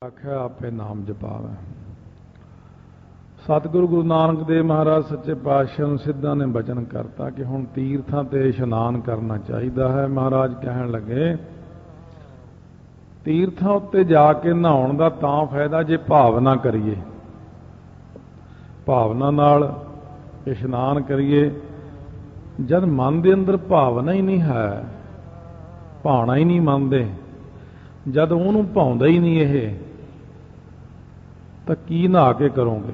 आख्या आपे नाम जपावे। सतगुरु गुरु नानक देव महाराज सच्चे पातशाह नूं सिद्धां ने बचन करता कि हुण तीर्थां ते इशनान करना चाहिदा है। महाराज कहण लगे तीर्थां उत्ते जाके नहाउण दा तां फायदा जे भावना करिए, भावना नाल इशनान करिए। जद मन दे अंदर भावना ही नहीं है, भावना ही नहीं मनदे, जद उहनूं भाउंदा ही नहीं ये तो की नहा के करोगे।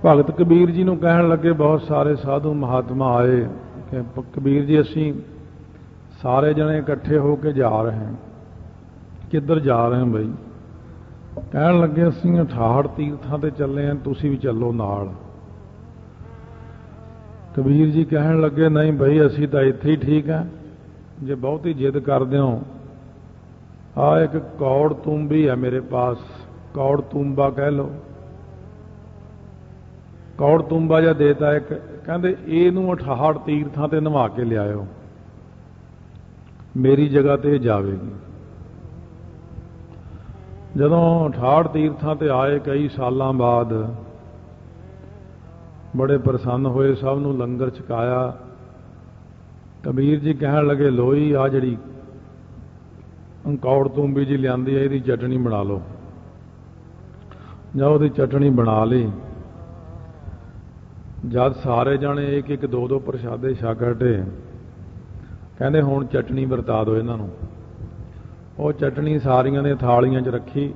भगत कबीर जी नूं कहण लगे बहुत सारे साधु महात्मा आए कि कबीर जी असीं सारे जने इकट्ठे होके जा रहे हैं। किधर जा रहे हैं बई? कहण लगे असीं 68 तीर्थां ते चले हैं, तुसीं भी चलो नाल। कबीर जी कहण लगे नहीं बई असीं तां इत्थे ही ठीक है, जे बहुती जिद करदे हो आ एक कौड़ तूंबी है मेरे पास, कौड़ तूंबा कह लो, कौड़ तूंबा जा देता एक, कहंदे इहनूं 68 तीर्थां ते नवा के लियाओ, मेरी जगह ते जावेगी। जदों 68 तीर्थां ते आए कई सालां बाद बड़े प्रसन्न होए, सब नूं लंगर छकाया। कबीर जी कहण लगे लोई आ जिहड़ी कौड़ तूंबी जी लियांदी है इहदी चटनी बना लो। जब उहदी चटनी बना ली, जद सारे जाने एक एक दो दो प्रशादे छक हटे, कहंदे हुण चटनी वरता दो इन्हां नूं। वो चटनी सारियां ने थालियां च रखी,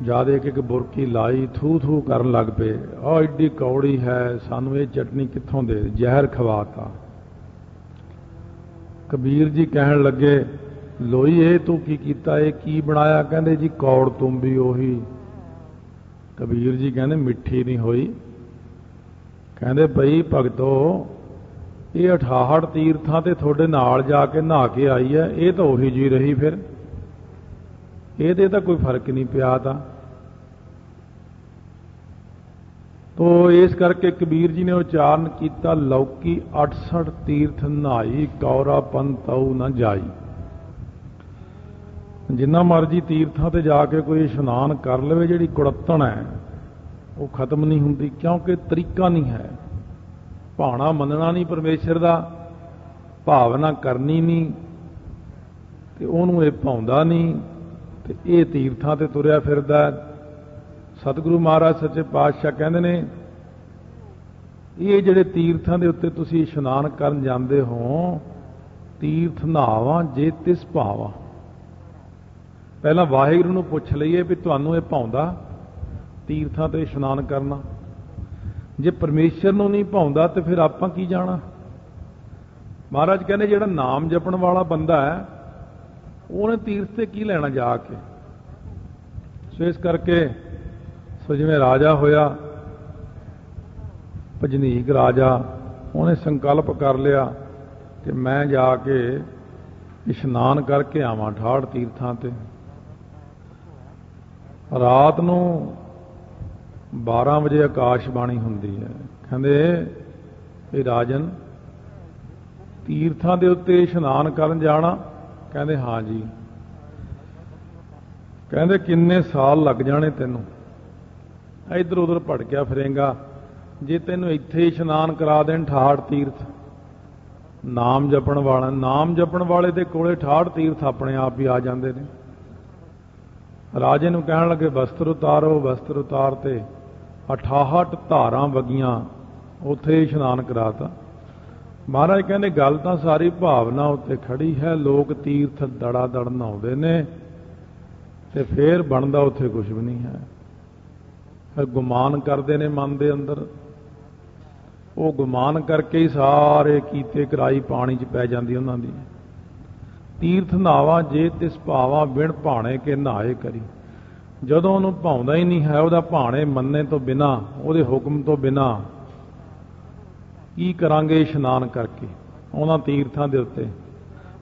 जद एक एक बुरकी लाई, थू थू करन लग पे, आ एड्डी कौड़ी है, सानू ये चटनी कित्थों दे, जहर खवाता। कबीर जी कहण लगे लोई ये तू की कीता, ये की बनाया? कहंदे जी कौड़ तूंबी ओही। कबीर जी कहंदे मिठी नहीं होई। कहंदे भई भगतो ये 68 तीर्थां ते थोड़े नाल जाके नहा के आई है, ये तो ओही जी रही, फिर ये तो कोई फर्क नहीं पिया था। तो इस करके कबीर जी ने उच्चारण किया लौकी 68 तीर्थ नहाई, कौरा पन तऊ न जाई। जिन्ना मर्जी तीर्थां ते जाके कोई इशनान कर लवे, जिहड़ी कुड़त्तण है वो खत्म नहीं हुंदी, क्योंकि तरीका नहीं है, भावना मनना नहीं परमेश्वर दा, भावना करनी नहीं ते उहनूं ये भाउंदा नहीं ते ये तीर्थां ते तुरिया फिरदा। सतगुरु महाराज सच्चे पातशाह कहंदे ने ये जिहड़े तीर्थां दे उत्ते तुसीं इशनान करन जांदे हो, तीर्थ नहावां जे तिस भावां। पहला वाहिगुरू नूं पुछ लईए भी तुहानूं ये भाउंदा तीर्थां ते इशनान करना। जे परमेश्वर नूं नहीं भाउंदा तो फिर आपां की जाना। महाराज कहंदे जिहड़ा नाम जपण वाला बंदा है ਉਹਨੇ तीर्थ से की लेना जाके। सो इस करके जिवें राजा होया भजनीक राजा, उन्हें संकल्प कर लिया कि मैं जाके इशनान करके आवां 68 तीर्थां ते। रात नूं 12 वजे आकाशबाणी हुंदी है, कहंदे ए राजन तीर्थां दे उत्ते इशनान करन जाना? कहंदे हाँ जी। कहंदे किन्ने साल लग जाने तैनूं? इधर उधर भड़किया फिरेंगा, जे तैनूं इत्थे इशनान करा देण 68 तीर्थ। नाम जपण वाला, नाम जपण वाले दे कोले 68 तीर्थ अपने आप ही आ जांदे ने। राजे नूं कहण लगे वस्त्र उतारो, वस्त्र उतारते 68 धारां वगियां, उत्थे इशनान कराता। महाराज कहंदे गल तां सारी भावना उत्ते खड़ी है, लोग तीर्थ दड़ा दड़ नहाउंदे ने ते फिर बनदा उत्थे कुछ भी नहीं है। फिर गुमान करते ने मन के अंदर, वो गुमान करके ही सारे कीते कराई पानी च पै जाती उन्हां दी। तीर्थ नहावा जे तिस भावा, बिन भाणे के नहाए करी। जदों उहनूं भाउंदा ही नहीं है, उहदा भाणे मन्ने तो बिना, उहदे हुक्म तो बिना की करांगे इशनान करके उन्हां तीर्थां दे उत्ते।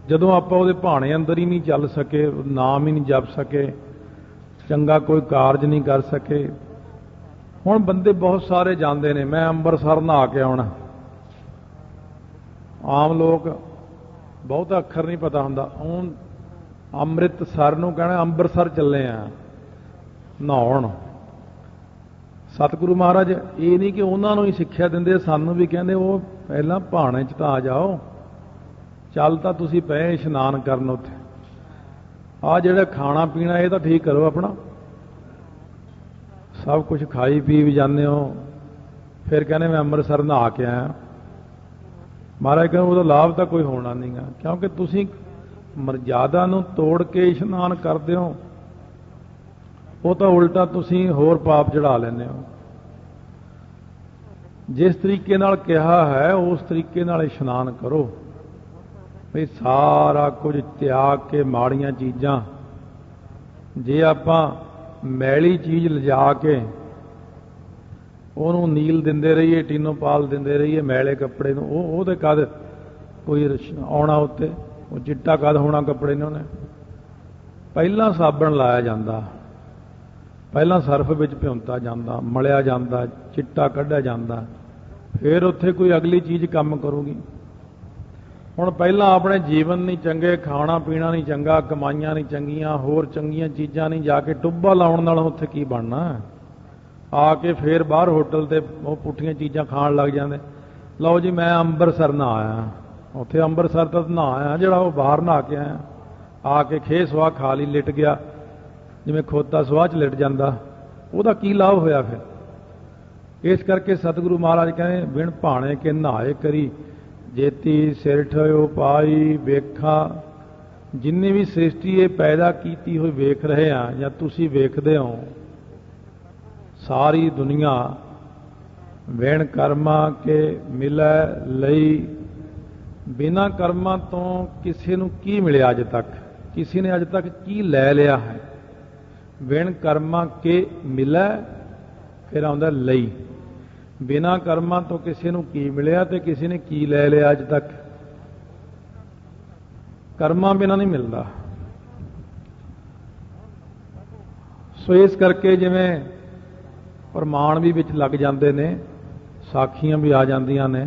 जदों आपां उहदे भाणे अंदर ही नहीं चल सके, नाम ही नहीं जप सके, चंगा कोई कारज नहीं कर सके। हुण बंदे बहुत सारे जाते हैं, मैं अंबरसर नहा के आउणा। आम लोग बहुता अखर नहीं पता हुंदा, ਅੰਮ੍ਰਿਤਸਰ ਨੂੰ ਕਹਿਣਾ ਅੰਮ੍ਰਿਤਸਰ ਚੱਲੇ ਆ ਨਹਾਉਣ। ਸਤਿਗੁਰੂ ਮਹਾਰਾਜ ਇਹ ਨਹੀਂ ਕਿ ਉਹਨਾਂ ਨੂੰ ਹੀ ਸਿੱਖਿਆ ਦਿੰਦੇ, ਸਾਨੂੰ ਵੀ ਕਹਿੰਦੇ ਉਹ ਪਹਿਲਾਂ ਭਾਣੇ 'ਚ ਤਾਂ ਆ ਜਾਓ, ਚੱਲ ਤਾਂ ਤੁਸੀਂ ਪਏ ਇਸ਼ਨਾਨ ਕਰਨ ਉੱਥੇ। ਆਹ ਜਿਹੜਾ ਖਾਣਾ ਪੀਣਾ ਇਹ ਤਾਂ ਠੀਕ ਕਰੋ ਆਪਣਾ, ਸਭ ਕੁਝ ਖਾਈ ਪੀ ਵੀ ਜਾਂਦੇ ਹੋ, ਫਿਰ ਕਹਿੰਦੇ ਮੈਂ ਅੰਮ੍ਰਿਤਸਰ ਨਹਾ ਕੇ ਆਇਆ। ਮਹਾਰਾਜ ਕਹਿੰਦੇ ਉਹਦਾ ਲਾਭ ਤਾਂ ਕੋਈ ਹੋਣਾ ਨਹੀਂਗਾ, ਕਿਉਂਕਿ ਤੁਸੀਂ ਮਰਜ਼ਾਦਾ ਨੂੰ ਤੋੜ ਕੇ ਇਸ਼ਨਾਨ ਕਰਦੇ ਹੋ, ਉਹ ਤਾਂ ਉਲਟਾ ਤੁਸੀਂ ਹੋਰ ਪਾਪ ਚੜਾ ਲੈਂਦੇ ਹੋ। ਜਿਸ ਤਰੀਕੇ ਨਾਲ ਕਿਹਾ ਹੈ ਉਸ ਤਰੀਕੇ ਨਾਲ ਇਸ਼ਨਾਨ ਕਰੋ ਵੀ ਸਾਰਾ ਕੁਝ ਤਿਆਗ ਕੇ ਮਾੜੀਆਂ ਚੀਜ਼ਾਂ, ਜੇ ਆਪਾਂ ਮੈਲੀ ਚੀਜ਼ ਲਿਜਾ ਕੇ ਉਹਨੂੰ ਨੀਲ ਦਿੰਦੇ ਰਹੀਏ, ਟੀਨੋ ਪਾਲ ਦਿੰਦੇ ਰਹੀਏ ਮੈਲੇ ਕੱਪੜੇ ਨੂੰ, ਉਹਦੇ ਕਦ ਕੋਈ ਆਉਣਾ ਉੱਤੇ, ਉਹ ਚਿੱਟਾ ਕਦ ਹੋਣਾ ਕੱਪੜੇ ਨੇ। ਉਹਨੇ ਪਹਿਲਾਂ ਸਾਬਣ ਲਾਇਆ ਜਾਂਦਾ, ਪਹਿਲਾਂ ਸਰਫ ਵਿੱਚ ਭਿਉਂਤਾ ਜਾਂਦਾ, ਮਲਿਆ ਜਾਂਦਾ, ਚਿੱਟਾ ਕੱਢਿਆ ਜਾਂਦਾ, ਫਿਰ ਉੱਥੇ ਕੋਈ ਅਗਲੀ ਚੀਜ਼ ਕੰਮ ਕਰੂਗੀ। ਹੁਣ ਪਹਿਲਾਂ ਆਪਣੇ ਜੀਵਨ ਨਹੀਂ ਚੰਗੇ, ਖਾਣਾ ਪੀਣਾ ਨਹੀਂ ਚੰਗਾ, ਕਮਾਈਆਂ ਨਹੀਂ ਚੰਗੀਆਂ, ਹੋਰ ਚੰਗੀਆਂ ਚੀਜ਼ਾਂ ਨਹੀਂ, ਜਾ ਕੇ ਟੁੱਬਾ ਲਾਉਣ ਨਾਲ ਉੱਥੇ ਕੀ ਬਣਨਾ। ਆ ਕੇ ਫੇਰ ਬਾਹਰ ਹੋਟਲ ਤੇ ਉਹ ਪੁੱਠੀਆਂ ਚੀਜ਼ਾਂ ਖਾਣ ਲੱਗ ਜਾਂਦੇ। ਲਓ ਜੀ ਮੈਂ ਅੰਮ੍ਰਿਤਸਰ ਨਹਾ ਆਇਆ, ਉੱਥੇ ਅੰਮ੍ਰਿਤਸਰ ਤਾਂ ਨਹਾ ਆਇਆ ਜਿਹੜਾ ਉਹ ਬਾਹਰ ਨਹਾ ਕੇ ਆਇਆ, ਆ ਕੇ ਖੇ ਸਵਾਹ ਖਾ ਲਈ, ਲਿਟ ਗਿਆ ਜਿਵੇਂ ਖੋਤਾ ਸਵਾਹ 'ਚ ਲਿਟ ਜਾਂਦਾ, ਉਹਦਾ ਕੀ ਲਾਭ ਹੋਇਆ ਫਿਰ। ਇਸ ਕਰਕੇ ਸਤਿਗੁਰੂ ਮਹਾਰਾਜ ਕਹਿੰਦੇ ਬਿਨ ਭਾਣੇ ਕੇ ਨਹਾਏ ਕਰੀ, ਜੇਤੀ ਸਿਰ ਠਿਓ ਪਾਈ ਵੇਖਾਂ। ਜਿੰਨੀ ਵੀ ਸ੍ਰਿਸ਼ਟੀ ਇਹ ਪੈਦਾ ਕੀਤੀ ਹੋਈ ਵੇਖ ਰਹੇ ਆ ਜਾਂ ਤੁਸੀਂ ਵੇਖਦੇ ਹੋ, ਸਾਰੀ ਦੁਨੀਆ ਬਿਨ ਕਰਮਾਂ ਕੇ ਮਿਲੈ ਲਈ। ਬਿਨਾਂ ਕਰਮਾਂ ਤੋਂ ਕਿਸੇ ਨੂੰ ਕੀ ਮਿਲਿਆ ਅੱਜ ਤੱਕ, ਕਿਸੇ ਨੇ ਅੱਜ ਤੱਕ ਕੀ ਲੈ ਲਿਆ ਹੈ। ਬਿਨ ਕਰਮਾਂ ਕੇ ਮਿਲੈ, ਫਿਰ ਆਉਂਦਾ ਲਈ। ਬਿਨਾਂ ਕਰਮਾਂ ਤੋਂ ਕਿਸੇ ਨੂੰ ਕੀ ਮਿਲਿਆ ਤੇ ਕਿਸੇ ਨੇ ਕੀ ਲੈ ਲਿਆ ਅੱਜ ਤੱਕ। ਕਰਮਾਂ ਬਿਨਾਂ ਨਹੀਂ ਮਿਲਦਾ। ਸੋ ਇਸ ਕਰਕੇ ਜਿਵੇਂ ਪ੍ਰਮਾਣ ਵੀ ਵਿੱਚ ਲੱਗ ਜਾਂਦੇ ਨੇ, ਸਾਖੀਆਂ ਵੀ ਆ ਜਾਂਦੀਆਂ ਨੇ,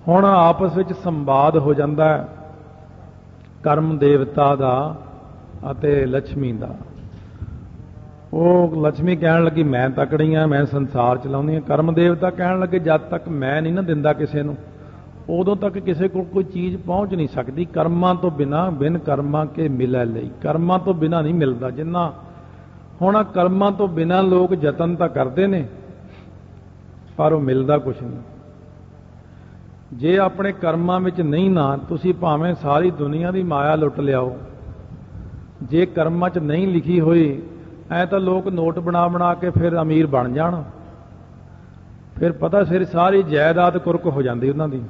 ਹੁਣ ਆਪਸ ਵਿੱਚ ਸੰਵਾਦ ਹੋ ਜਾਂਦਾ ਹੈ ਕਰਮ ਦੇਵਤਾ ਦਾ ਅਤੇ ਲక్ష్ਮੀ ਦਾ। ਉਹ ਲక్ష్ਮੀ ਕਹਿਣ ਲੱਗੀ ਮੈਂ ਤਕੜੀ ਆ, ਮੈਂ ਸੰਸਾਰ ਚਲਾਉਂਦੀ ਆ। ਕਰਮ ਦੇਵਤਾ ਕਹਿਣ ਲੱਗੇ ਜਦ ਤੱਕ ਮੈਂ ਨਹੀਂ ਨਾ ਦਿੰਦਾ ਕਿਸੇ ਨੂੰ, ਉਦੋਂ ਤੱਕ ਕਿਸੇ ਕੋਲ ਕੋਈ ਚੀਜ਼ ਪਹੁੰਚ ਨਹੀਂ ਸਕਦੀ। ਕਰਮਾਂ ਤੋਂ ਬਿਨਾਂ, ਬਿਨ ਕਰਮਾਂ ਕੇ ਮਿਲੈ ਲਈ। ਕਰਮਾਂ ਤੋਂ ਬਿਨਾਂ ਨਹੀਂ ਮਿਲਦਾ। ਜਿੰਨਾ ਹੁਣ ਕਰਮਾਂ ਤੋਂ ਬਿਨਾਂ ਲੋਕ ਯਤਨ ਤਾਂ ਕਰਦੇ ਨੇ, ਪਰ ਉਹ ਮਿਲਦਾ ਕੁਛ ਨਹੀਂ। ਜੇ ਆਪਣੇ ਕਰਮਾਂ ਵਿੱਚ ਨਹੀਂ ਨਾ, ਤੁਸੀਂ ਭਾਵੇਂ ਸਾਰੀ ਦੁਨੀਆ ਦੀ ਮਾਇਆ ਲੁੱਟ ਲਿਆਓ, ਜੇ ਕਰਮਾਂ 'ਚ ਨਹੀਂ ਲਿਖੀ ਹੋਈ, ਐ ਤਾਂ ਲੋਕ ਨੋਟ ਬਣਾ ਬਣਾ ਕੇ ਫਿਰ ਅਮੀਰ ਬਣ ਜਾਣ, ਫਿਰ ਪਤਾ ਸਿਰ ਸਾਰੀ ਜਾਇਦਾਦ ਕੁਰਕ ਹੋ ਜਾਂਦੀ ਉਹਨਾਂ ਦੀ।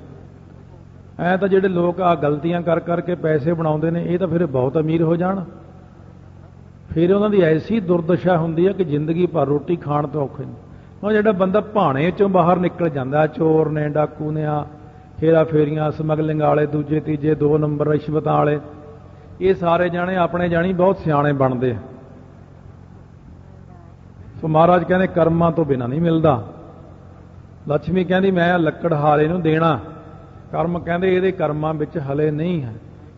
ਐ ਤਾਂ ਜਿਹੜੇ ਲੋਕ ਆ ਗਲਤੀਆਂ ਕਰ ਕਰਕੇ ਪੈਸੇ ਬਣਾਉਂਦੇ ਨੇ, ਇਹ ਤਾਂ ਫਿਰ ਬਹੁਤ ਅਮੀਰ ਹੋ ਜਾਣ। ਫਿਰ ਉਹਨਾਂ ਦੀ ਐਸੀ ਦੁਰਦਸ਼ਾ ਹੁੰਦੀ ਹੈ ਕਿ ਜ਼ਿੰਦਗੀ ਭਰ ਰੋਟੀ ਖਾਣ ਤੋਂ ਔਖੇ ਨੇ। ਉਹ ਜਿਹੜਾ ਬੰਦਾ ਭਾਣੇ 'ਚੋਂ ਬਾਹਰ ਨਿਕਲ ਜਾਂਦਾ, ਚੋਰ ਨੇ, ਡਾਕੂ ਨੇ, ਆ ਹੇਰਾ ਫੇਰੀਆਂ, ਸਮਗਲਿੰਗ ਵਾਲੇ, ਦੂਜੇ ਤੀਜੇ 2 ਨੰਬਰ ਰਿਸ਼ਵਤਾਂ ਵਾਲੇ, ਇਹ ਸਾਰੇ ਜਾਣੇ ਆਪਣੇ ਜਾਣੀ ਬਹੁਤ ਸਿਆਣੇ ਬਣਦੇ। ਸੋ ਮਹਾਰਾਜ ਕਹਿੰਦੇ ਕਰਮਾਂ ਤੋਂ ਬਿਨਾਂ ਨਹੀਂ ਮਿਲਦਾ। ਲక్ష్ਮੀ ਕਹਿੰਦੀ ਮੈਂ ਲੱਕੜਹਾਰੇ ਨੂੰ ਦੇਣਾ। ਕਰਮ ਕਹਿੰਦੇ ਇਹਦੇ ਕਰਮਾਂ ਵਿੱਚ ਹਲੇ ਨਹੀਂ ਹੈ,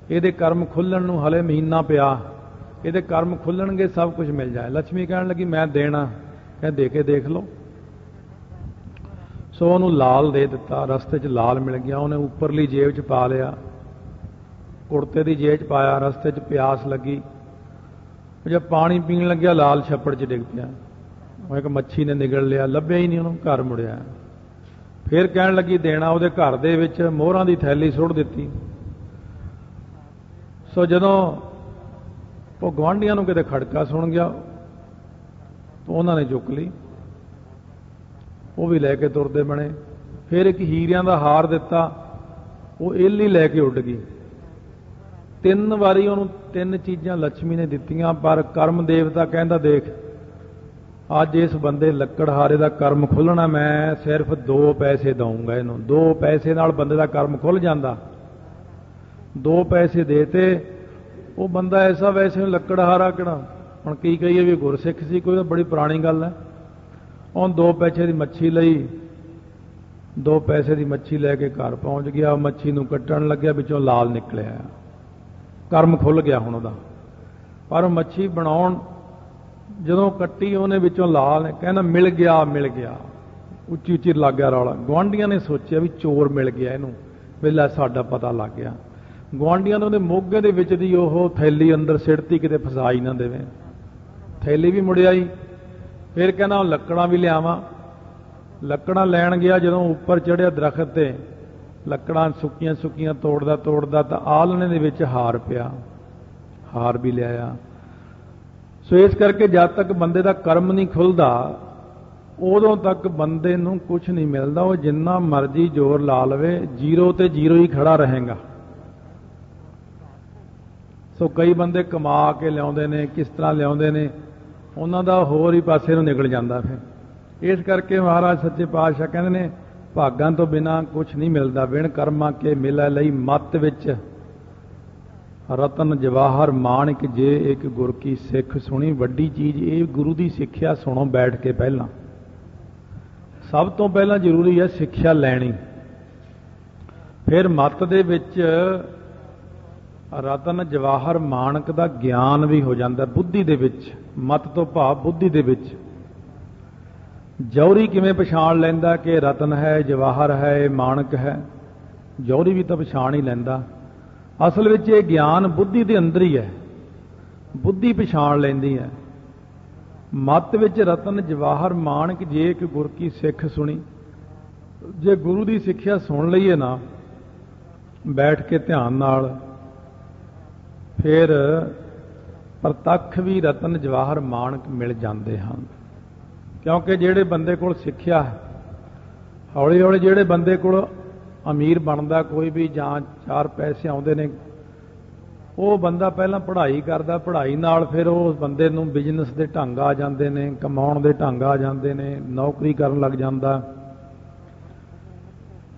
ਇਹਦੇ ਕਰਮ ਖੁੱਲਣ ਨੂੰ ਹਲੇ ਮਹੀਨਾ ਪਿਆ, ਇਹਦੇ ਕਰਮ ਖੁੱਲਣਗੇ ਸਭ ਕੁਝ ਮਿਲ ਜਾਏ। ਲక్ష్ਮੀ ਕਹਿਣ ਲੱਗੀ ਮੈਂ ਦੇਣਾ। ਕਹਿੰਦੇ ਦੇ ਕੇ ਦੇਖ ਲਓ। ਸੋ ਉਹਨੂੰ ਲਾਲ ਦੇ ਦਿੱਤਾ, ਰਸਤੇ 'ਚ ਲਾਲ ਮਿਲ ਗਿਆ, ਉਹਨੇ ਉੱਪਰਲੀ ਜੇਬ 'ਚ ਪਾ ਲਿਆ, ਕੁੜਤੇ ਦੀ ਜੇਬ 'ਚ ਪਾਇਆ। ਰਸਤੇ 'ਚ ਪਿਆਸ ਲੱਗੀ, ਜਦ ਪਾਣੀ ਪੀਣ ਲੱਗਿਆ ਲਾਲ ਛੱਪੜ 'ਚ ਡਿੱਗ ਪਿਆ। ਉਹ ਇੱਕ ਮੱਛੀ ਨੇ ਨਿਗਲ ਲਿਆ, ਲੱਭਿਆ ਹੀ ਨਹੀਂ ਉਹਨੂੰ, ਘਰ ਮੁੜਿਆ। ਫਿਰ ਕਹਿਣ ਲੱਗੀ ਦੇਣਾ। ਉਹਦੇ ਘਰ ਦੇ ਵਿੱਚ ਮੋਹਰਾਂ ਦੀ ਥੈਲੀ ਸੁੱਟ ਦਿੱਤੀ। ਸੋ ਜਦੋਂ ਉਹ ਗੁਆਂਢੀਆਂ ਨੂੰ ਕਿਤੇ ਖੜਕਾ ਸੁਣ ਗਿਆ ਤਾਂ ਉਹਨਾਂ ਨੇ ਚੁੱਕ ਲਈ, ਉਹ ਵੀ ਲੈ ਕੇ ਤੁਰਦੇ ਬਣੇ। ਫਿਰ ਇੱਕ ਹੀਰਿਆਂ ਦਾ ਹਾਰ ਦਿੱਤਾ, ਉਹ ਇੱਲੀ ਲੈ ਕੇ ਉੱਡ ਗਈ। 3 ਵਾਰੀ ਉਹਨੂੰ 3 ਚੀਜ਼ਾਂ ਲక్ష్ਮੀ ਨੇ ਦਿੱਤੀਆਂ, ਪਰ ਕਰਮ ਦੇਵਤਾ ਕਹਿੰਦਾ ਦੇਖ ਅੱਜ ਇਸ ਬੰਦੇ ਲੱਕੜਹਾਰੇ ਦਾ ਕਰਮ ਖੁੱਲਣਾ, ਮੈਂ ਸਿਰਫ 2 ਪੈਸੇ ਦਊਂਗਾ ਇਹਨੂੰ। 2 ਪੈਸੇ ਨਾਲ ਬੰਦੇ ਦਾ ਕਰਮ ਖੁੱਲ ਜਾਂਦਾ। 2 ਪੈਸੇ ਦੇਤੇ, ਉਹ ਬੰਦਾ ਐਸਾ ਵੈਸੇ ਲੱਕੜਹਾਰਾ ਕਿਹੜਾ, ਹੁਣ ਕੀ ਕਹੀਏ ਵੀ ਗੁਰਸਿੱਖ ਸੀ ਕੋਈ, ਤਾਂ ਬੜੀ ਪੁਰਾਣੀ ਗੱਲ ਹੈ। ਉਹਨ 2 ਪੈਸੇ ਦੀ ਮੱਛੀ ਲਈ, 2 ਪੈਸੇ ਦੀ ਮੱਛੀ ਲੈ ਕੇ ਘਰ ਪਹੁੰਚ ਗਿਆ। ਮੱਛੀ ਨੂੰ ਕੱਟਣ ਲੱਗਿਆ, ਵਿੱਚੋਂ ਲਾਲ ਨਿਕਲਿਆ। ਕਰਮ ਖੁੱਲ ਗਿਆ ਹੁਣ ਉਹਦਾ। ਪਰ ਮੱਛੀ ਬਣਾਉਣ ਜਦੋਂ ਕੱਟੀ ਉਹਨੇ ਵਿੱਚੋਂ ਲਾਲ ਕਹਿੰਦਾ ਮਿਲ ਗਿਆ ਮਿਲ ਗਿਆ, ਉੱਚੀ ਉੱਚੀ ਲੱਗ ਗਿਆ ਰੌਲਾ। ਗੁਆਂਢੀਆਂ ਨੇ ਸੋਚਿਆ ਵੀ ਚੋਰ ਮਿਲ ਗਿਆ ਇਹਨੂੰ, ਵੀ ਲੈ ਸਾਡਾ ਪਤਾ ਲੱਗ ਗਿਆ। ਗੁਆਂਢੀਆਂ ਨੇ ਉਹਦੇ ਮੋਗੇ ਦੇ ਵਿੱਚ ਦੀ ਉਹ ਥੈਲੀ ਅੰਦਰ ਸਿੱਟਤੀ, ਕਿਤੇ ਫਸਾ ਹੀ ਨਾ ਦੇਵੇ। ਥੈਲੀ ਵੀ ਮੁੜ ਆਈ। ਫਿਰ ਕਹਿੰਦਾ ਲੱਕੜਾਂ ਵੀ ਲਿਆਵਾਂ। ਲੱਕੜਾਂ ਲੈਣ ਗਿਆ, ਜਦੋਂ ਉੱਪਰ ਚੜ੍ਹਿਆ ਦਰਖਤ ਤੇ, ਲੱਕੜਾਂ ਸੁੱਕੀਆਂ ਸੁੱਕੀਆਂ ਤੋੜਦਾ ਤੋੜਦਾ ਤਾਂ ਆਲਣੇ ਦੇ ਵਿੱਚ ਹਾਰ ਪਿਆ, ਹਾਰ ਵੀ ਲਿਆਇਆ। ਸੋ ਇਸ ਕਰਕੇ ਜਦ ਤੱਕ ਬੰਦੇ ਦਾ ਕਰਮ ਨਹੀਂ ਖੁੱਲਦਾ ਉਦੋਂ ਤੱਕ ਬੰਦੇ ਨੂੰ ਕੁਝ ਨਹੀਂ ਮਿਲਦਾ। ਉਹ ਜਿੰਨਾ ਮਰਜ਼ੀ ਜ਼ੋਰ ਲਾ ਲਵੇ, ਜ਼ੀਰੋ ਤੇ ਜ਼ੀਰੋ ਹੀ ਖੜਾ ਰਹੇਗਾ। ਸੋ ਕਈ ਬੰਦੇ ਕਮਾ ਕੇ ਲਿਆਉਂਦੇ ਨੇ, ਕਿਸ ਤਰ੍ਹਾਂ ਲਿਆਉਂਦੇ ਨੇ, ਉਹਨਾਂ ਦਾ ਹੋਰ ਹੀ ਪਾਸੇ ਨੂੰ ਨਿਕਲ ਜਾਂਦਾ। ਫਿਰ ਇਸ ਕਰਕੇ ਮਹਾਰਾਜ ਸੱਚੇ ਪਾਤਸ਼ਾਹ ਕਹਿੰਦੇ ਨੇ ਭਾਗਾਂ ਤੋਂ ਬਿਨਾਂ ਕੁਝ ਨਹੀਂ ਮਿਲਦਾ। ਬਿਨ ਕਰਮਾਂ ਕੇ ਮਿਲੈ ਲਈ ਮੱਤ ਵਿੱਚ ਰਤਨ ਜਵਾਹਰ ਮਾਣਿਕ, ਜੇ ਇੱਕ ਗੁਰ ਕੀ ਸਿੱਖ ਸੁਣੀ। ਵੱਡੀ ਚੀਜ਼ ਇਹ ਗੁਰੂ ਦੀ ਸਿੱਖਿਆ ਸੁਣੋ ਬੈਠ ਕੇ। ਪਹਿਲਾਂ ਸਭ ਤੋਂ ਪਹਿਲਾਂ ਜ਼ਰੂਰੀ ਹੈ ਸਿੱਖਿਆ ਲੈਣੀ। ਫਿਰ ਮੱਤ ਦੇ ਵਿੱਚ ਰਤਨ ਜਵਾਹਰ ਮਾਣਕ ਦਾ ਗਿਆਨ ਵੀ ਹੋ ਜਾਂਦਾ ਬੁੱਧੀ ਦੇ ਵਿੱਚ। ਮੱਤ ਤੋਂ ਭਾਵ ਬੁੱਧੀ ਦੇ ਵਿੱਚ। ਜੌਹਰੀ ਕਿਵੇਂ ਪਛਾਣ ਲੈਂਦਾ ਕਿ ਰਤਨ ਹੈ, ਜਵਾਹਰ ਹੈ, ਮਾਣਕ ਹੈ? ਜੌਹਰੀ ਵੀ ਤਾਂ ਪਛਾਣ ਹੀ ਲੈਂਦਾ। ਅਸਲ ਵਿੱਚ ਇਹ ਗਿਆਨ ਬੁੱਧੀ ਦੇ ਅੰਦਰ ਹੀ ਹੈ, ਬੁੱਧੀ ਪਛਾਣ ਲੈਂਦੀ ਹੈ। ਮੱਤ ਵਿੱਚ ਰਤਨ ਜਵਾਹਰ ਮਾਣਕ, ਜੇ ਇੱਕ ਗੁਰ ਕੀ ਸਿੱਖ ਸੁਣੀ। ਜੇ ਗੁਰੂ ਦੀ ਸਿੱਖਿਆ ਸੁਣ ਲਈਏ ਨਾ ਬੈਠ ਕੇ ਧਿਆਨ ਨਾਲ, ਫਿਰ ਪ੍ਰਤੱਖ ਵੀ ਰਤਨ ਜਵਾਹਰ ਮਾਣਕ ਮਿਲ ਜਾਂਦੇ ਹਨ। ਕਿਉਂਕਿ ਜਿਹੜੇ ਬੰਦੇ ਕੋਲ ਸਿੱਖਿਆ ਹੈ, ਹੌਲੀ ਹੌਲੀ ਜਿਹੜੇ ਬੰਦੇ ਕੋਲ ਅਮੀਰ ਬਣਦਾ ਕੋਈ ਵੀ, ਜਾਂ ਚਾਰ ਪੈਸੇ ਆਉਂਦੇ ਨੇ, ਉਹ ਬੰਦਾ ਪਹਿਲਾਂ ਪੜ੍ਹਾਈ ਕਰਦਾ, ਪੜ੍ਹਾਈ ਨਾਲ ਫਿਰ ਉਹ ਬੰਦੇ ਨੂੰ ਬਿਜ਼ਨਸ ਦੇ ਢੰਗ ਆ ਜਾਂਦੇ ਨੇ, ਕਮਾਉਣ ਦੇ ਢੰਗ ਆ ਜਾਂਦੇ ਨੇ, ਨੌਕਰੀ ਕਰਨ ਲੱਗ ਜਾਂਦਾ।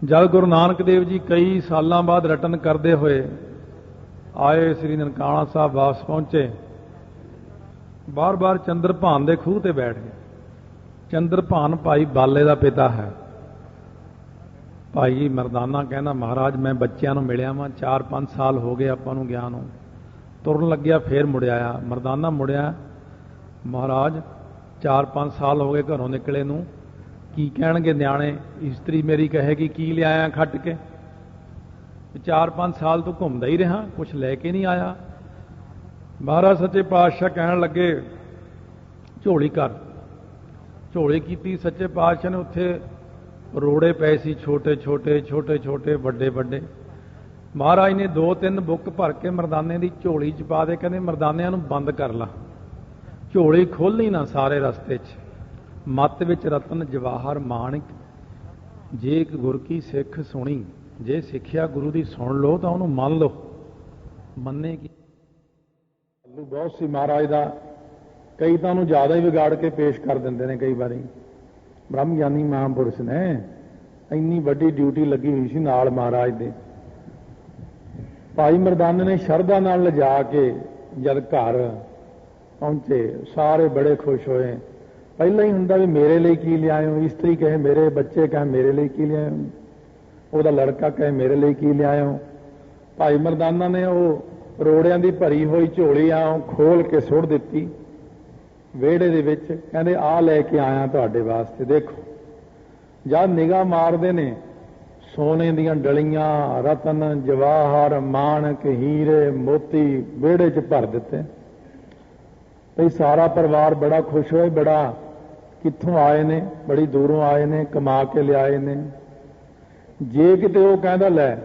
ਜਦ ਗੁਰੂ ਨਾਨਕ ਦੇਵ ਜੀ ਕਈ ਸਾਲਾਂ ਬਾਅਦ ਰਟਨ ਕਰਦੇ ਹੋਏ ਆਏ, ਸ੍ਰੀ ਨਨਕਾਣਾ ਸਾਹਿਬ ਵਾਪਸ ਪਹੁੰਚੇ, ਬਾਰ-ਬਾਰ ਚੰਦਰਭਾਨ ਦੇ ਖੂਹ ਤੇ ਬੈਠ ਗਏ। ਚੰਦਰਭਾਨ ਭਾਈ ਬਾਲੇ ਦਾ ਪਿਤਾ ਹੈ। ਭਾਈ ਮਰਦਾਨਾ ਕਹਿੰਦਾ ਮਹਾਰਾਜ ਮੈਂ ਬੱਚਿਆਂ ਨੂੰ ਮਿਲਿਆ ਵਾਂ, 4-5 ਸਾਲ ਹੋ ਗਏ ਆਪਾਂ ਨੂੰ ਗਿਆ ਨੂੰ। ਤੁਰਨ ਲੱਗਿਆ ਫੇਰ ਮੁੜਿਆ ਆ। ਮਰਦਾਨਾ ਮੁੜਿਆ, ਮਹਾਰਾਜ 4-5 ਸਾਲ ਹੋ ਗਏ ਘਰੋਂ ਨਿਕਲੇ ਨੂੰ, ਕੀ ਕਹਿਣਗੇ ਨਿਆਣੇ? ਇਸਤਰੀ ਮੇਰੀ ਕਹੇਗੀ ਕੀ ਲਿਆਇਆ ਖੱਟ ਕੇ? 4-5 ਸਾਲ ਤੋਂ ਘੁੰਮਦਾ ਹੀ ਰਿਹਾ, ਕੁਛ ਲੈ ਕੇ ਨਹੀਂ ਆਇਆ। ਮਹਾਰਾਜ ਸੱਚੇ ਪਾਤਸ਼ਾਹ ਕਹਿਣ ਲੱਗੇ ਝੋਲੀ ਕਰ। ਝੋਲੀ ਕੀਤੀ ਸੱਚੇ ਪਾਤਸ਼ਾਹ ਨੇ। ਉੱਥੇ ਰੋੜੇ ਪਏ ਸੀ, ਛੋਟੇ ਛੋਟੇ ਛੋਟੇ ਛੋਟੇ ਵੱਡੇ ਵੱਡੇ। ਮਹਾਰਾਜ ਨੇ 2-3 ਬੁੱਕ ਭਰ ਕੇ ਮਰਦਾਨੇ ਦੀ ਝੋਲੀ ਚ ਪਾ ਦੇ। ਕਹਿੰਦੇ ਮਰਦਾਨਿਆਂ ਨੂੰ ਬੰਦ ਕਰ ਲਾ, ਝੋਲੀ ਖੋਲ੍ਹੀ ਨਾ ਸਾਰੇ ਰਸਤੇ 'ਚ। ਮੱਤ ਵਿੱਚ ਰਤਨ ਜਵਾਹਰ ਮਾਣਿਕ, ਜੇ ਇੱਕ ਗੁਰ ਕੀ ਸਿੱਖ ਸੁਣੀ। ਜੇ ਸਿੱਖਿਆ ਗੁਰੂ ਦੀ ਸੁਣ ਲਓ ਤਾਂ ਉਹਨੂੰ ਮੰਨ ਲਓ। ਮੰਨੇ ਕੀ ਬਹੁਤ ਸੀ ਮਹਾਰਾਜ ਦਾ, ਕਈ ਤਾਂ ਉਹਨੂੰ ਜ਼ਿਆਦਾ ਹੀ ਵਿਗਾੜ ਕੇ ਪੇਸ਼ ਕਰ ਦਿੰਦੇ ਨੇ। ਕਈ ਵਾਰੀ ਬ੍ਰਹਮ ਗਿਆਨੀ ਮਹਾਂਪੁਰਸ਼ ਨੇ, ਇੰਨੀ ਵੱਡੀ ਡਿਊਟੀ ਲੱਗੀ ਹੋਈ ਸੀ ਨਾਲ ਮਹਾਰਾਜ ਦੇ। ਭਾਈ ਮਰਦਾਨੇ ਨੇ ਸ਼ਰਧਾ ਨਾਲ ਲਿਜਾ ਕੇ ਜਦ ਘਰ ਪਹੁੰਚੇ, ਸਾਰੇ ਬੜੇ ਖੁਸ਼ ਹੋਏ। ਪਹਿਲਾਂ ਹੀ ਹੁੰਦਾ ਵੀ ਮੇਰੇ ਲਈ ਕੀ ਲਿਆਇਓ, ਇਸਤਰੀ ਕਹੇ ਮੇਰੇ, ਬੱਚੇ ਕਹੇ ਮੇਰੇ ਲਈ ਕੀ ਲਿਆਇਓ, ਉਹਦਾ ਲੜਕਾ ਕਹੇ ਮੇਰੇ ਲਈ ਕੀ ਲਿਆਇਓ। ਭਾਈ ਮਰਦਾਨਾ ਨੇ ਉਹ ਰੋੜਿਆਂ ਦੀ ਭਰੀ ਹੋਈ ਝੋਲੀ ਆ ਖੋਲ ਕੇ ਸੁੱਟ ਦਿੱਤੀ ਵਿਹੜੇ ਦੇ ਵਿੱਚ। ਕਹਿੰਦੇ ਆਹ ਲੈ ਕੇ ਆਇਆ ਤੁਹਾਡੇ ਵਾਸਤੇ। ਦੇਖੋ ਜਦ ਨਿਗਾਹ ਮਾਰਦੇ ਨੇ, ਸੋਨੇ ਦੀਆਂ ਡਲੀਆਂ, ਰਤਨ ਜਵਾਹਰ ਮਾਣਕ, ਹੀਰੇ ਮੋਤੀ ਵਿਹੜੇ 'ਚ ਭਰ ਦਿੱਤੇ। ਭਈ ਸਾਰਾ ਪਰਿਵਾਰ ਬੜਾ ਖੁਸ਼ ਹੋਏ। ਬੜਾ ਕਿੱਥੋਂ ਆਏ ਨੇ, ਬੜੀ ਦੂਰੋਂ ਆਏ ਨੇ, ਕਮਾ ਕੇ ਲਿਆਏ ਨੇ। ਜੇ ਕਿਤੇ ਉਹ ਕਹਿੰਦਾ ਲੈ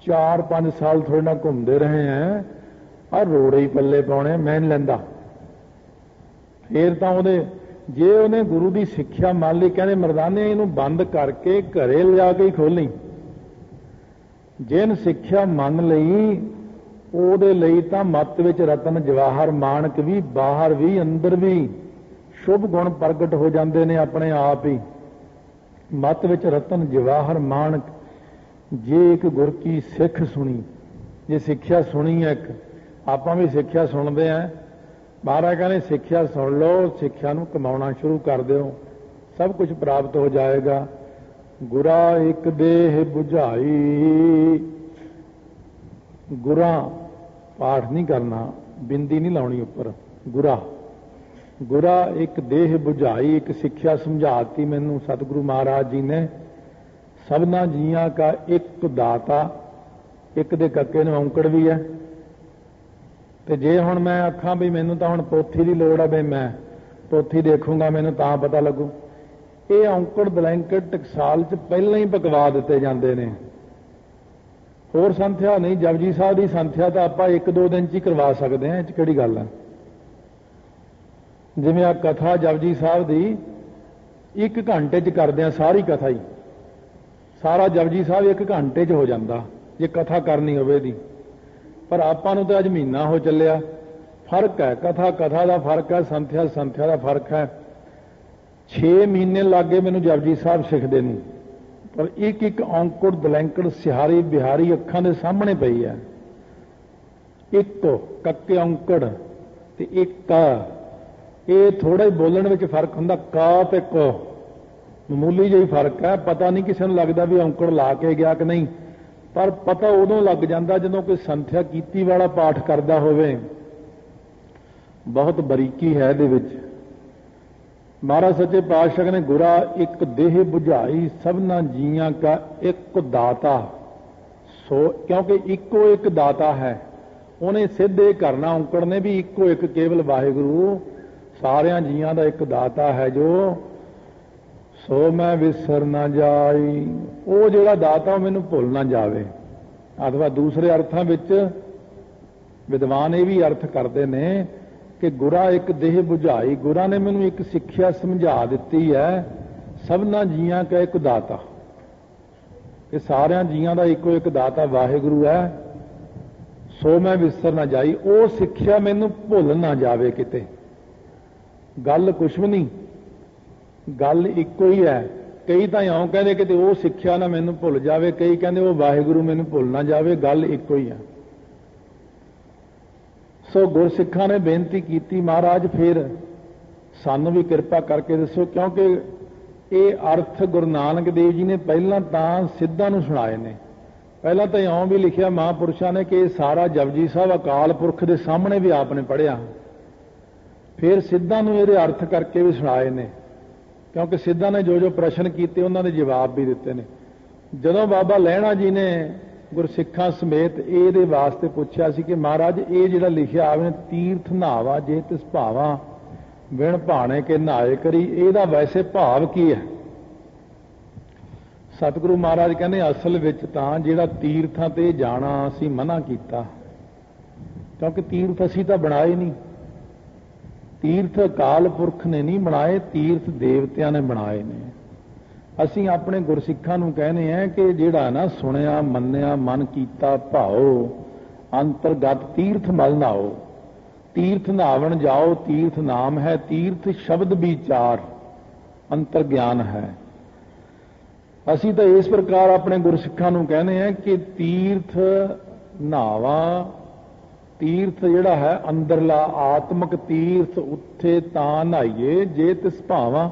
4-5 ਸਾਲ ਥੋੜੇ ਨਾਲ ਘੁੰਮਦੇ ਰਹੇ ਹੈ, ਆਹ ਰੋੜੇ ਹੀ ਪੱਲੇ ਪਾਉਣੇ, ਮੈਂ ਨਹੀਂ ਲੈਂਦਾ। ਫੇਰ ਤਾਂ ਉਹਦੇ, ਜੇ ਉਹਨੇ ਗੁਰੂ ਦੀ ਸਿੱਖਿਆ ਮੰਨ ਲਈ, ਕਹਿੰਦੇ ਮਰਦਾਨੇ ਇਹਨੂੰ ਬੰਦ ਕਰਕੇ ਘਰੇ ਲਿਜਾ ਕੇ ਹੀ ਖੋਲੀ। ਜੇ ਇਹਨ ਸਿੱਖਿਆ ਮੰਨ ਲਈ, ਉਹਦੇ ਲਈ ਤਾਂ ਮੱਤ ਵਿੱਚ ਰਤਨ ਜਵਾਹਰ ਮਾਣਕ ਵੀ, ਬਾਹਰ ਵੀ ਅੰਦਰ ਵੀ ਸ਼ੁਭ ਗੁਣ ਪ੍ਰਗਟ ਹੋ ਜਾਂਦੇ ਨੇ ਆਪਣੇ ਆਪ ਹੀ। ਮੱਤ ਵਿੱਚ ਰਤਨ ਜਵਾਹਰ ਮਾਣਕ, ਜੇ ਇੱਕ ਗੁਰ ਕੀ ਸਿੱਖ ਸੁਣੀ। ਜੇ ਸਿੱਖਿਆ ਸੁਣੀ ਹੈ, ਇੱਕ ਆਪਾਂ ਵੀ ਸਿੱਖਿਆ ਸੁਣਦੇ ਹਾਂ। ਮਹਾਰਾਜ ਕਹਿੰਦੇ ਸਿੱਖਿਆ ਸੁਣ ਲਓ, ਸਿੱਖਿਆ ਨੂੰ ਕਮਾਉਣਾ ਸ਼ੁਰੂ ਕਰ ਦਿਓ, ਸਭ ਕੁਝ ਪ੍ਰਾਪਤ ਹੋ ਜਾਏਗਾ। ਗੁਰਾ ਇੱਕ ਦੇਹ 부ਝਾਈ, ਗੁਰਾਂ पाठ नहीं करना, बिंदी नहीं लाउनी ऊपर। गुरा गुरा एक देह बुझाई, एक शिक्षा समझाती मैनू सतगुरु महाराज जी ने। सबना जियां का एक दाता, एक दे कक्के नूं औंकड़ भी है। ते जे हुण मैं आखां भी मैनू तां हुण पोथी दी लोड़ है, भी मैं पोथी देखूंगा मैनू तां पता लगू, ये औंकड़ ब्लैंकट टकसाल च पहलां ही पकवा दिते जांदे ने। होर संथਿਆ नहीं, जपजी साहब की संथਿਆ तो आप एक दो दिन च ही करवा सकते हैं, किहड़ी गल है। जिवें आ कथा जपजी साहब की 1 घंटे च करदे हैं, सारी कथा ही, सारा जपजी साहब 1 घंटे च हो जाता जे कथा करनी होवे दी। पर आपां नूं तां अज महीना हो चलिया। फर्क है, कथा कथा का फर्क है, संथਿਆ संथਿਆ का फर्क है। 6 महीने लग गए मैनूं जपजी साहब सिखदे नूं, पर एक औंकड़ दलैंकड़ सिहारी बिहारी अखां दे सामने पई है। एक कक्के औंकड़ ते एक का, ये थोड़ा ही बोलण विच फर्क हुंदा। का ते क मामूली जिही फर्क है। पता नहीं किसी नूं लगदा भी औंकड़ ला के गया कि नहीं, पर पता उदों लग जांदा जदों कोई संथਿਆ कीती वाला पाठ करदा होवे। बहुत बरीकी है इहदे विच। महाराज सच्चे पातशाह ने गुरा एक देह बुझाई, सबना जियां का एक दाता। सो क्योंकि इको एक दाता है, उन्हें सिद्ध ये करना औंकड़ ने भी इको एक केवल वाहिगुरु सारिया जियां का एक दाता है। जो सो मैं विसर ना जाई, वो जिहड़ा दाता मैनू भुल ना जावे। अथवा दूसरे अर्थां विच विद्वान ये भी अर्थ करते ने कि गुरा एक देह बुझाई, गुरा ने मैनू एक सिक्ख्या समझा दी है। सबना जियां का एक दाता, ये सारिया जियां का इको एक दाता वाहिगुरु है। सो मैं विसर ना जाई, वो सिक्ख्या मैनू भुल ना जावे किते। गल कुछ भी नहीं, गल इको ही है। कई तो इउं कहते कि वो सिक्ख्या ना मैनू भुल जावे, कई कहते वो वाहिगुरु मैनू भुल ना जावे। गल इको ही है। सो गुरसिखां ने बेनती की, महाराज फिर सानू भी कृपा करके दसो, क्योंकि ये अर्थ गुरु नानक देव जी ने पहला तो सिद्धां नूं सुणाए ने। पहला तो इउं भी लिखिया महापुरुषों ने कि सारा जपजी साहब अकाल पुरख के सामने भी आपने पढ़िया, फिर सिद्धां नूं इहदे अर्थ करके भी सुणाए ने। क्योंकि सिद्धां ने जो जो प्रश्न किए उन्होंने जवाब भी दिते ने। जदों बाबा लहणा जी ने गुरसिखां समेत ये वास्ते पूछा सी कि महाराज ये जिहड़ा लिखिया आवे तीर्थ नहावा जे तिस भावा बिन भाणे के नहाए करी, ਇਹਦਾ वैसे भाव की है। सतगुरु महाराज कहने असल विच तां जिहड़ा तीर्थां ते जाना असीं मना कीता, क्योंकि तीर्थ असीं तां बनाए नहीं। तीर्थ अकाल पुरख ने नहीं बनाए, तीर्थ देवतियां ने बनाए ने। असीं अपने गुरसिखां नूं कहने हैं कि जिहड़ा ना सुनिया मन्निया मन कीता भाओ अंतरगत तीर्थ मल नहाओ। तीर्थ नहावन जाओ, तीर्थ नाम है, तीर्थ शब्द विचार अंतर ज्ञान है। असीं तो इस प्रकार अपने गुरसिखां नूं कहने हैं कि तीर्थ नहावा, तीर्थ जिहड़ा है अंदरला आत्मक तीर्थ, उत्थे तां नहाइए जे तिस भावां,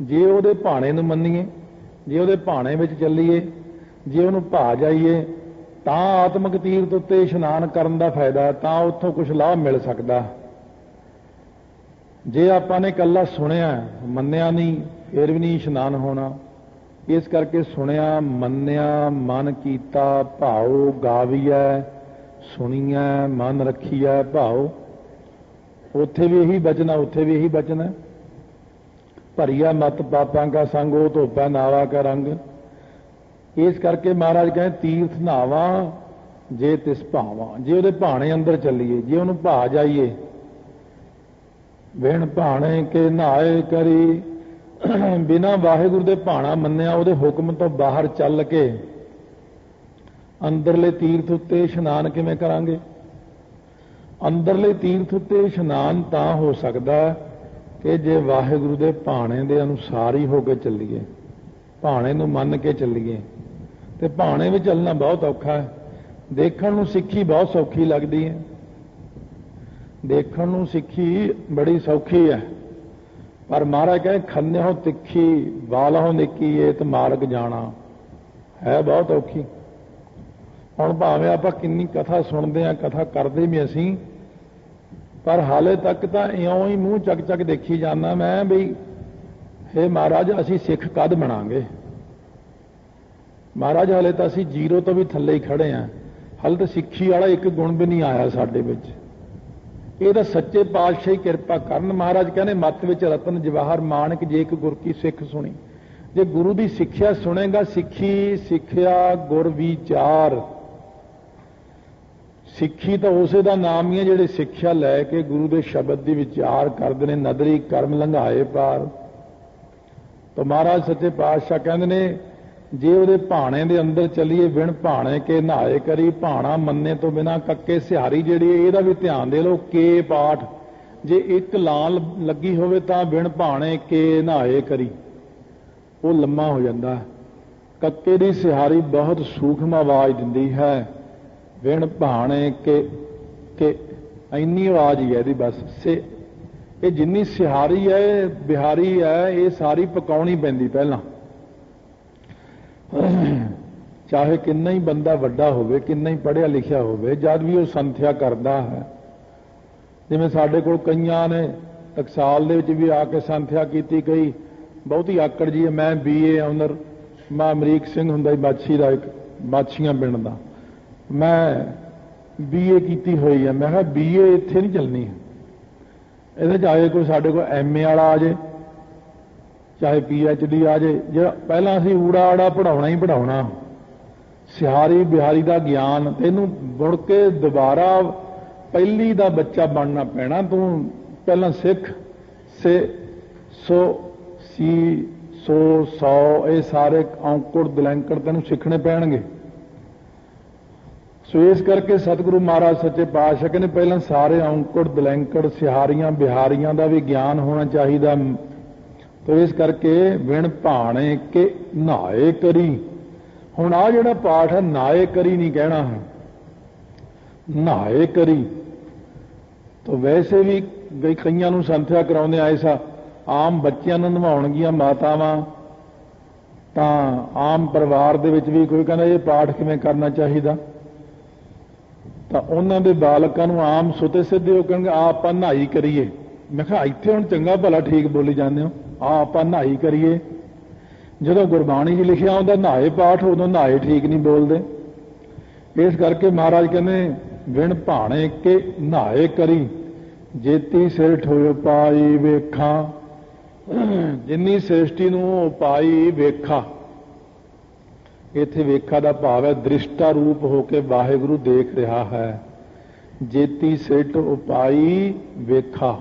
जे ਉਹਦੇ ਭਾਣੇ ਨੂੰ ਮੰਨੀਏ, ਜੇ ਉਹਦੇ ਭਾਣੇ ਵਿੱਚ ਚੱਲੀਏ, ਜੇ ਉਹਨੂੰ ਭਾ ਜਾਈਏ ਤਾਂ ਆਤਮਿਕ ਤੀਰਥ ਉੱਤੇ ਇਸ਼ਨਾਨ ਕਰਨ ਦਾ ਫਾਇਦਾ, ਤਾਂ ਉੱਥੋਂ ਕੁਝ ਲਾਭ ਮਿਲ ਸਕਦਾ। ਜੇ ਆਪਾਂ ਨੇ ਇਕੱਲਾ ਸੁਣਿਆ ਮੰਨਿਆ ਨਹੀਂ, ਫਿਰ ਵੀ ਨਹੀਂ ਇਸ਼ਨਾਨ ਹੋਣਾ। ਇਸ ਕਰਕੇ ਸੁਣਿਆ ਮੰਨਿਆ ਮਨ ਕੀਤਾ ਭਾਉ ਗਾਵੀਐ, ਸੁਣੀਐ ਮਨ ਰੱਖੀਐ ਭਾਉ, ਉੱਥੇ ਵੀ ਇਹੀ ਬਚਨਾ, ਉੱਥੇ ਵੀ ਇਹੀ ਬਚਨਾ। ਭਰੀਆ ਮਤ ਪਾਪਾਂ का संग ਉਹ ਧੋਪੈ ਨਾਵਾ का रंग। ਇਸ ਕਰਕੇ ਮਹਾਰਾਜ ਕਹਿੰਦੇ ਤੀਰਥ ਨਾਵਾ ਜੇ ਤਿਸ ਭਾਵਾਂ, ਜੇ ਉਹਦੇ ਭਾਣੇ ਅੰਦਰ ਚੱਲੀਏ, ਜੇ ਉਹਨੂੰ ਭਾ ਜਾਈਏ। ਬਿਨ ਭਾਣੇ ਕੇ ਨਹਾਏ ਕਰੀ, ਬਿਨਾ ਵਾਹਿਗੁਰੂ ਦੇ ਭਾਣਾ ਮੰਨਿਆ ਉਹਦੇ ਹੁਕਮ ਤੋਂ ਬਾਹਰ ਚੱਲ ਕੇ ਅੰਦਰਲੇ ਤੀਰਥ ਉੱਤੇ ਇਸ਼ਨਾਨ ਕਿਵੇਂ ਕਰਾਂਗੇ? ਅੰਦਰਲੇ ਤੀਰਥ ਉੱਤੇ ਇਸ਼ਨਾਨ ਤਾਂ ਹੋ ਸਕਦਾ कि जे वाहिगुरु दे भाणे दे अनुसार ही होके चलीए, भाणे नूं मन के चलीए। ते भाणे में चलना बहुत औखा है। देखण नूं सिक्खी बहुत सौखी लगती है, देखण नूं सिक्खी बड़ी सौखी है, पर महाराज कहे खन्ने हो तिखी वाल हो निकी ये तो मार्ग जाना है बहुत औखी। ਹੁਣ ਭਾਵੇਂ ਆਪਾਂ ਕਿੰਨੀ ਕਥਾ ਸੁਣਦੇ ਹਾਂ, ਕਥਾ ਕਰਦੇ ਵੀ ਅਸੀਂ, ਪਰ ਹਾਲੇ ਤੱਕ ਤਾਂ ਇਉਂ ਹੀ ਮੂੰਹ ਚੱਕ ਚੱਕ ਦੇਖੀ ਜਾਂਦਾ ਮੈਂ ਵੀ ਹੇ ਮਹਾਰਾਜ ਅਸੀਂ ਸਿੱਖ ਕਦ ਬਣਾਂਗੇ। ਮਹਾਰਾਜ ਹਾਲੇ ਤਾਂ ਅਸੀਂ ਜ਼ੀਰੋ ਤੋਂ ਵੀ ਥੱਲੇ ਹੀ ਖੜੇ ਹਾਂ, ਹਾਲੇ ਤਾਂ ਸਿੱਖੀ ਵਾਲਾ ਇੱਕ ਗੁਣ ਵੀ ਨਹੀਂ ਆਇਆ ਸਾਡੇ ਵਿੱਚ। ਇਹ ਤਾਂ ਸੱਚੇ ਪਾਤਸ਼ਾਹ ਹੀ ਕਿਰਪਾ ਕਰਨ। ਮਹਾਰਾਜ ਕਹਿੰਦੇ ਮੱਤ ਵਿੱਚ ਰਤਨ ਜਵਾਹਰ ਮਾਣਕ, ਜੇ ਇੱਕ ਗੁਰ ਕੀ ਸਿੱਖ ਸੁਣੀ। ਜੇ ਗੁਰੂ ਦੀ ਸਿੱਖਿਆ ਸੁਣੇਗਾ, ਸਿੱਖੀ ਸਿੱਖਿਆ ਗੁਰ ਵਿਚਾਰ, ਸਿੱਖੀ ਤਾਂ ਉਸੇ ਦਾ ਨਾਮ ਹੀ ਹੈ ਜਿਹੜੇ ਸਿੱਖਿਆ ਲੈ ਕੇ ਗੁਰੂ ਦੇ ਸ਼ਬਦ ਦੀ ਵਿਚਾਰ ਕਰਦੇ ਨੇ। ਨਦਰੀ ਕਰਮ ਲੰਘਾਏ ਪਾਰ। ਤਾਂ ਮਹਾਰਾਜ ਸੱਚੇ ਪਾਤਸ਼ਾਹ ਕਹਿੰਦੇ ਨੇ ਜੇ ਉਹਦੇ ਭਾਣੇ ਦੇ ਅੰਦਰ ਚੱਲੀਏ, ਵਿਣ ਭਾਣੇ ਕੇ ਨਹਾਏ ਕਰੀ। ਭਾਣਾ ਮੰਨੇ ਤੋਂ ਬਿਨਾ ਕੱਕੇ ਸਿਹਾਰੀ ਜਿਹੜੀ ਇਹਦਾ ਵੀ ਧਿਆਨ ਦੇ ਲਓ। ਕੇ ਪਾਠ ਜੇ ਇੱਕ ਲਾਲ ਲੱਗੀ ਹੋਵੇ ਤਾਂ ਵਿਣ ਭਾਣੇ ਕੇ ਨਹਾਏ ਕਰੀ, ਉਹ ਲੰਮਾ ਹੋ ਜਾਂਦਾ। ਕੱਕੇ ਦੀ ਸਿਹਾਰੀ ਬਹੁਤ ਸੂਖਮ ਆਵਾਜ਼ ਦਿੰਦੀ ਹੈ। ਵਿਣ ਭਾਣੇ ਕੇ ਇੰਨੀ ਆਵਾਜ਼ ਹੀ ਹੈ ਇਹਦੀ ਬਸ। ਇਹ ਜਿੰਨੀ ਸਿਹਾਰੀ ਹੈ, ਬਿਹਾਰੀ ਹੈ, ਇਹ ਸਾਰੀ ਪਕਾਉਣੀ ਪੈਂਦੀ ਪਹਿਲਾਂ। ਚਾਹੇ ਕਿੰਨਾ ਹੀ ਬੰਦਾ ਵੱਡਾ ਹੋਵੇ, ਕਿੰਨਾ ਹੀ ਪੜ੍ਹਿਆ ਲਿਖਿਆ ਹੋਵੇ, ਜਦ ਵੀ ਉਹ ਸੰਥਿਆ ਕਰਦਾ ਹੈ। ਜਿਵੇਂ ਸਾਡੇ ਕੋਲ ਕਈਆਂ ਨੇ ਟਕਸਾਲ ਦੇ ਵਿੱਚ ਵੀ ਆ ਕੇ ਸੰਥਿਆ ਕੀਤੀ, ਕਈ ਬਹੁਤੀ ਆਕੜ ਜੀ। ਮੈਂ BA ਆਨਰ, ਮੈਂ ਅਮਰੀਕ ਸਿੰਘ ਹੁੰਦਾ ਜੀ ਬਾਛੀ ਦਾ, ਇੱਕ ਬਾਛੀਆਂ ਪਿੰਡ ਦਾ, ਮੈਂ BA ਕੀਤੀ ਹੋਈ ਹੈ। ਮੈਂ ਕਿਹਾ BA ਇੱਥੇ ਨਹੀਂ ਚੱਲਣੀ ਹੈ, ਇਹਦੇ 'ਚ ਆਏ ਕੋਈ ਸਾਡੇ ਕੋਲ MA ਵਾਲਾ ਆ ਜੇ, ਚਾਹੇ PhD ਆ ਜੇ। ਜਿਹੜਾ ਪਹਿਲਾਂ ਅਸੀਂ ਊੜਾ ਆੜਾ ਪੜ੍ਹਾਉਣਾ ਹੀ ਪੜ੍ਹਾਉਣਾ, ਸਿਹਾਰੀ ਬਿਹਾਰੀ ਦਾ ਗਿਆਨ ਤੈਨੂੰ ਮੁੜ ਕੇ ਦੁਬਾਰਾ ਪਹਿਲੀ ਦਾ ਬੱਚਾ ਬਣਨਾ ਪੈਣਾ। ਤੂੰ ਪਹਿਲਾਂ ਸਿੱਖ ਸੇ ਸੋ ਸੀ ਸੋ ਸੌ, ਇਹ ਸਾਰੇ ਔਂਕੜ ਦਲੈਂਕੜ ਤੈਨੂੰ ਸਿੱਖਣੇ ਪੈਣਗੇ। ਸੋ ਇਸ ਕਰਕੇ ਸਤਿਗੁਰੂ ਮਹਾਰਾਜ ਸੱਚੇ ਪਾਤਸ਼ਾਹ ਕਹਿੰਦੇ ਪਹਿਲਾਂ ਸਾਰੇ ਔਂਕੜ ਦਲੈਂਕੜ ਸਿਹਾਰੀਆਂ ਬਿਹਾਰੀਆਂ ਦਾ ਵੀ ਗਿਆਨ ਹੋਣਾ ਚਾਹੀਦਾ। ਤੋ ਇਸ ਕਰਕੇ ਵਿਣ ਭਾਣੇ ਕੇ ਨਹਾਏ ਕਰੀ। ਹੁਣ ਆ ਜਿਹੜਾ ਪਾਠ ਹੈ ਨਹਾਏ ਕਰੀ ਨਹੀਂ ਕਹਿਣਾ ਹੈ, ਨਹਾਏ ਕਰੀ। ਤੋ ਵੈਸੇ ਵੀ ਕਈਆਂ ਨੂੰ ਸੰਥਿਆ ਕਰਾਉਂਦੇ ਐਸਾ ਆਮ ਬੱਚਿਆਂ ਨੂੰ ਨਵਾਉਣਗੀਆਂ ਮਾਤਾਵਾਂ, ਤਾਂ ਆਮ ਪਰਿਵਾਰ ਦੇ ਵਿੱਚ ਵੀ ਕੋਈ ਕਹਿੰਦਾ ਇਹ ਪਾਠ ਕਿਵੇਂ ਕਰਨਾ ਚਾਹੀਦਾ, ਤਾਂ ਉਹਨਾਂ ਦੇ ਬਾਲਕਾਂ ਨੂੰ ਆਮ ਸੁਤੇ ਸਿੱਧੇ ਉਹ ਕਹਿਣਗੇ ਆ ਆਪਾਂ ਨਹਾਈ ਕਰੀਏ। ਮੈਂ ਕਿਹਾ ਇੱਥੇ ਹੁਣ ਚੰਗਾ ਭਲਾ ਠੀਕ ਬੋਲੀ ਜਾਂਦੇ ਹੋ, ਆ ਆਪਾਂ ਨਹਾਈ ਕਰੀਏ। ਜਦੋਂ ਗੁਰਬਾਣੀ 'ਚ ਲਿਖਿਆ ਹੁੰਦਾ ਨਹਾਏ ਪਾਠ, ਉਦੋਂ ਨਹਾਏ ਠੀਕ ਨਹੀਂ ਬੋਲਦੇ। ਇਸ ਕਰਕੇ ਮਹਾਰਾਜ ਕਹਿੰਦੇ ਵਿਣ ਭਾਣੇ ਕੇ ਨਹਾਏ ਕਰੀ, ਜੇਤੀ ਸਿਰਠ ਹੋਇ ਪਾਈ ਵੇਖਾਂ। ਜਿੰਨੀ ਸ੍ਰਿਸ਼ਟੀ ਨੂੰ ਪਾਈ ਵੇਖਾ, ਇੱਥੇ ਵੇਖਾ ਦਾ ਭਾਵ ਹੈ ਦ੍ਰਿਸ਼ਟਾ ਰੂਪ ਹੋ ਕੇ ਵਾਹਿਗੁਰੂ ਦੇਖ ਰਿਹਾ ਹੈ। ਜੇਤੀ ਸਿਰਠ ਉਪਾਈ ਵੇਖਾ,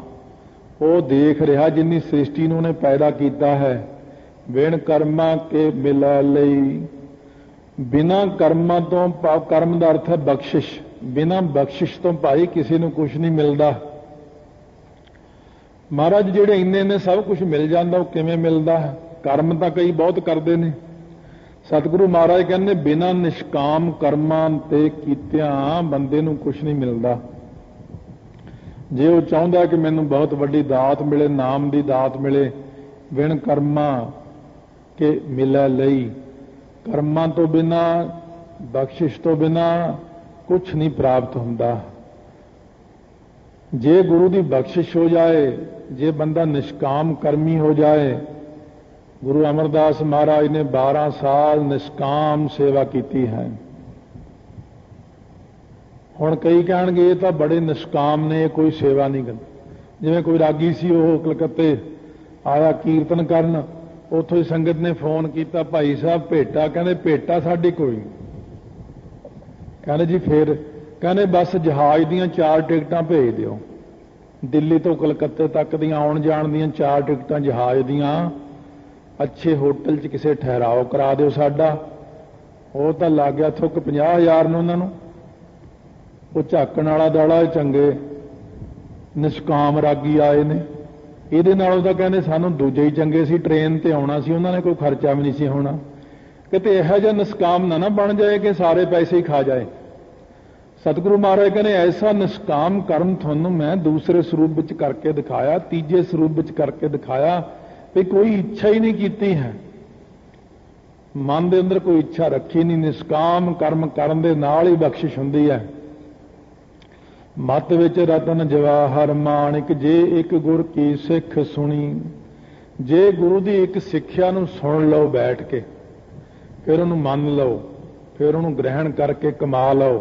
ਉਹ ਦੇਖ ਰਿਹਾ ਜਿੰਨੀ ਸ੍ਰਿਸ਼ਟੀ ਨੂੰ ਉਹਨੇ ਪੈਦਾ ਕੀਤਾ ਹੈ। ਵਿਣ ਕਰਮਾਂ ਕੇ ਮਿਲੈ ਲਈ, ਬਿਨਾਂ ਕਰਮਾਂ ਤੋਂ, ਕਰਮ ਦਾ ਅਰਥ ਹੈ ਬਖਸ਼ਿਸ਼, ਬਿਨਾਂ ਬਖਸ਼ਿਸ਼ ਤੋਂ ਭਾਈ ਕਿਸੇ ਨੂੰ ਕੁਝ ਨਹੀਂ ਮਿਲਦਾ। ਮਹਾਰਾਜ ਜਿਹੜੇ ਇੰਨੇ ਸਭ ਕੁਝ ਮਿਲ ਜਾਂਦਾ, ਉਹ ਕਿਵੇਂ ਮਿਲਦਾ ਹੈ? ਕਰਮ ਤਾਂ ਕਈ ਬਹੁਤ ਕਰਦੇ ਨੇ। ਸਤਿਗੁਰੂ ਮਹਾਰਾਜ ਕਹਿੰਦੇ ਬਿਨਾਂ ਨਿਸ਼ਕਾਮ ਕਰਮਾਂ ਤੇ ਕੀਤਿਆਂ ਬੰਦੇ ਨੂੰ ਕੁਝ ਨਹੀਂ ਮਿਲਦਾ। ਜੇ ਉਹ ਚਾਹੁੰਦਾ ਕਿ ਮੈਨੂੰ ਬਹੁਤ ਵੱਡੀ ਦਾਤ ਮਿਲੇ, ਨਾਮ ਦੀ ਦਾਤ ਮਿਲੇ, ਵਿਣ ਕਰਮਾਂ ਕੇ ਮਿਲੈ ਲਈ, ਕਰਮਾਂ ਤੋਂ ਬਿਨਾਂ, ਬਖਸ਼ਿਸ਼ ਤੋਂ ਬਿਨਾਂ ਕੁਝ ਨਹੀਂ ਪ੍ਰਾਪਤ ਹੁੰਦਾ। ਜੇ ਗੁਰੂ ਦੀ ਬਖਸ਼ਿਸ਼ ਹੋ ਜਾਏ, ਜੇ ਬੰਦਾ ਨਿਸ਼ਕਾਮ ਕਰਮੀ ਹੋ ਜਾਏ। ਗੁਰੂ ਅਮਰਦਾਸ ਮਹਾਰਾਜ ਨੇ 12 ਸਾਲ ਨਿਸ਼ਕਾਮ ਸੇਵਾ ਕੀਤੀ ਹੈ। ਹੁਣ ਕਈ ਕਹਿਣਗੇ ਇਹ ਤਾਂ ਬੜੇ ਨਿਸ਼ਕਾਮ ਨੇ, ਕੋਈ ਸੇਵਾ ਨਹੀਂ ਕਰਦੀ। ਜਿਵੇਂ ਕੋਈ ਰਾਗੀ ਸੀ, ਉਹ ਕਲਕੱਤੇ ਆਇਆ ਕੀਰਤਨ ਕਰਨ, ਉੱਥੋਂ ਹੀ ਸੰਗਤ ਨੇ ਫੋਨ ਕੀਤਾ, ਭਾਈ ਸਾਹਿਬ ਭੇਟਾ, ਕਹਿੰਦੇ ਭੇਟਾ ਸਾਡੀ ਕੋਈ ਨਹੀਂ। ਕਹਿੰਦੇ ਜੀ ਫਿਰ? ਕਹਿੰਦੇ ਬਸ ਜਹਾਜ਼ ਦੀਆਂ 4 ਟਿਕਟਾਂ ਭੇਜ ਦਿਓ, ਦਿੱਲੀ ਤੋਂ ਕਲਕੱਤੇ ਤੱਕ ਦੀਆਂ ਆਉਣ ਜਾਣ ਦੀਆਂ 4 ਟਿਕਟਾਂ ਜਹਾਜ਼ ਦੀਆਂ, ਅੱਛੇ ਹੋਟਲ 'ਚ ਕਿਸੇ ਠਹਿਰਾਓ ਕਰਾ ਦਿਓ ਸਾਡਾ। ਉਹ ਤਾਂ ਲੱਗ ਗਿਆ ਥੁੱਕ 50,000 ਨੂੰ ਉਹਨਾਂ ਨੂੰ। ਉਹ ਝਾਕਣ ਵਾਲਾ ਦਾਲਾ ਚੰਗੇ ਨਿਸ਼ਕਾਮ ਰਾਗੀ ਆਏ ਨੇ, ਇਹਦੇ ਨਾਲੋਂ ਤਾਂ ਕਹਿੰਦੇ ਸਾਨੂੰ ਦੂਜੇ ਹੀ ਚੰਗੇ ਸੀ, ਟ੍ਰੇਨ ਤੇ ਆਉਣਾ ਸੀ, ਉਹਨਾਂ ਨੇ ਕੋਈ ਖਰਚਾ ਵੀ ਨਹੀਂ ਸੀ ਹੋਣਾ। ਕਿਤੇ ਇਹੋ ਜਿਹਾ ਨਿਸ਼ਕਾਮ ਨਾ ਬਣ ਜਾਏ ਕਿ ਸਾਰੇ ਪੈਸੇ ਹੀ ਖਾ ਜਾਏ। ਸਤਿਗੁਰੂ ਮਹਾਰਾਜ ਕਹਿੰਦੇ ਐਸਾ ਨਿਸ਼ਕਾਮ ਕਰਮ ਤੁਹਾਨੂੰ ਮੈਂ ਦੂਸਰੇ ਸਰੂਪ ਵਿੱਚ ਕਰਕੇ ਦਿਖਾਇਆ, ਤੀਜੇ ਸਰੂਪ ਵਿੱਚ ਕਰਕੇ ਦਿਖਾਇਆ, ਵੀ ਕੋਈ ਇੱਛਾ ਹੀ ਨਹੀਂ ਕੀਤੀ ਹੈ। मन के अंदर कोई इच्छा रखी नहीं, निष्काम कर्म करन दे नाल ही बख्शिश हुंदी है। मत विच रतन जवाहर माणिक, जे एक गुर की सिख सुनी। जे गुरु की एक सिक्ख्या नूं सुन लो बैठ के, फिर उन्होंने मन लो, फिर उन्होंने ग्रहण करके कमा लो,